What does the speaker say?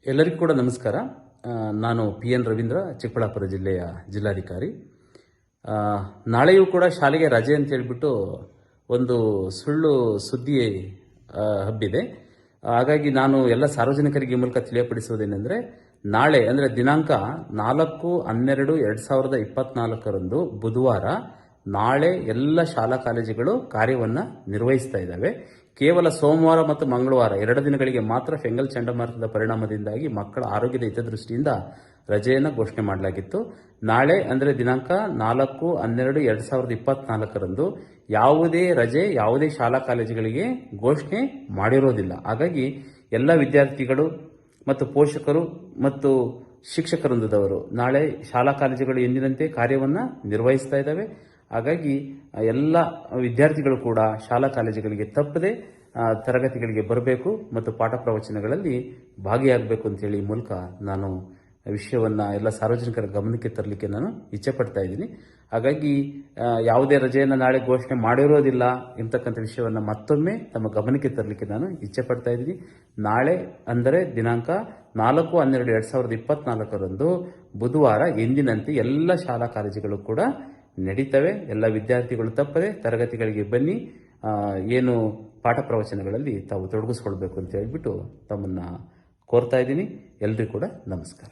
ಎಲ್ಲರಿಗೂ ಕೂಡ ನಮಸ್ಕಾರ. ನಾನು PN ರವೀಂದ್ರ, ಚಿಕ್ಕಬಳ್ಳಾಪುರ ಜಿಲ್ಲೆಯ ಜಿಲ್ಲಾಧಿಕಾರಿ. ನಾಳೆಯೂ ಕೂಡ ಶಾಲೆಗೆ ರಜೆ ಅಂತ ಹೇಳ್ಬಿಟ್ಟು ಒಂದು ಸುಳ್ಳು ಸುದ್ದಿ ಹಬ್ಬಿದೆ. ಹಾಗಾಗಿ ನಾನು ಎಲ್ಲ ಸಾರ್ವಜನಿಕರಿಗೆ ಈ ಮೂಲಕ ತಿಳಿಯಪಡಿಸುವುದೇನೆಂದರೆ, ನಾಳೆ ಅಂದರೆ ದಿನಾಂಕ 4/12/2024 ಬುಧವಾರ ನಾಳೆ ಎಲ್ಲ ಶಾಲಾ ಕಾಲೇಜುಗಳು ಕಾರ್ಯವನ್ನು ನಿರ್ವಹಿಸ್ತಾ ಇದ್ದಾವೆ. ಕೇವಲ ಸೋಮವಾರ ಮತ್ತು ಮಂಗಳವಾರ 2 ದಿನಗಳಿಗೆ ಮಾತ್ರ ಫೆಂಗಲ್ ಚಂಡಮಾರುತದ ಪರಿಣಾಮದಿಂದಾಗಿ ಮಕ್ಕಳ ಆರೋಗ್ಯದ ಹಿತದೃಷ್ಟಿಯಿಂದ ರಜೆಯನ್ನು ಘೋಷಣೆ ಮಾಡಲಾಗಿತ್ತು. ನಾಳೆ ಅಂದರೆ ದಿನಾಂಕ 4/12/2024 ಯಾವುದೇ ರಜೆ ಯಾವುದೇ ಶಾಲಾ ಕಾಲೇಜುಗಳಿಗೆ ಘೋಷಣೆ ಮಾಡಿರೋದಿಲ್ಲ. ಹಾಗಾಗಿ ಎಲ್ಲ ವಿದ್ಯಾರ್ಥಿಗಳು ಮತ್ತು ಪೋಷಕರು ಮತ್ತು ಶಿಕ್ಷಕವೃಂದದವರು ನಾಳೆ ಶಾಲಾ ಕಾಲೇಜುಗಳು ಎಂದಿನಂತೆ ಕಾರ್ಯವನ್ನು ನಿರ್ವಹಿಸ್ತಾ ಇದ್ದಾವೆ. ಹಾಗಾಗಿ ಎಲ್ಲ ವಿದ್ಯಾರ್ಥಿಗಳು ಕೂಡ ಶಾಲಾ ಕಾಲೇಜುಗಳಿಗೆ ತಪ್ಪದೆ ತರಗತಿಗಳಿಗೆ ಬರಬೇಕು ಮತ್ತು ಪಾಠ ಪ್ರವಚನಗಳಲ್ಲಿ ಭಾಗಿಯಾಗಬೇಕು ಅಂತೇಳಿ ಈ ಮೂಲಕ ನಾನು ವಿಷಯವನ್ನು ಎಲ್ಲ ಸಾರ್ವಜನಿಕರ ಗಮನಕ್ಕೆ ತರಲಿಕ್ಕೆ ನಾನು ಇಚ್ಛೆ ಪಡ್ತಾ ಇದ್ದೀನಿ. ಹಾಗಾಗಿ ಯಾವುದೇ ರಜೆಯನ್ನು ನಾಳೆ ಘೋಷಣೆ ಮಾಡಿರೋದಿಲ್ಲ ಎಂತಕ್ಕಂಥ ವಿಷಯವನ್ನು ಮತ್ತೊಮ್ಮೆ ತಮ್ಮ ಗಮನಕ್ಕೆ ತರಲಿಕ್ಕೆ ನಾನು ಇಚ್ಛೆ ಪಡ್ತಾ ಇದ್ದೀನಿ. ನಾಳೆ ಅಂದರೆ ದಿನಾಂಕ 4/12/2024 ಬುಧವಾರ ಎಂದಿನಂತೆ ಎಲ್ಲ ಶಾಲಾ ಕಾಲೇಜುಗಳು ಕೂಡ ನಡೀತವೆ. ಎಲ್ಲ ವಿದ್ಯಾರ್ಥಿಗಳು ತಪ್ಪದೆ ತರಗತಿಗಳಿಗೆ ಬನ್ನಿ, ಏನು ಪಾಠ ಪ್ರವಚನಗಳಲ್ಲಿ ತಾವು ತೊಡಗಿಸ್ಕೊಳ್ಬೇಕು ಅಂತ ಹೇಳ್ಬಿಟ್ಟು ತಮ್ಮನ್ನು ಕೋರ್ತಾ ಇದ್ದೀನಿ. ಎಲ್ರಿಗೂ ಕೂಡ ನಮಸ್ಕಾರ.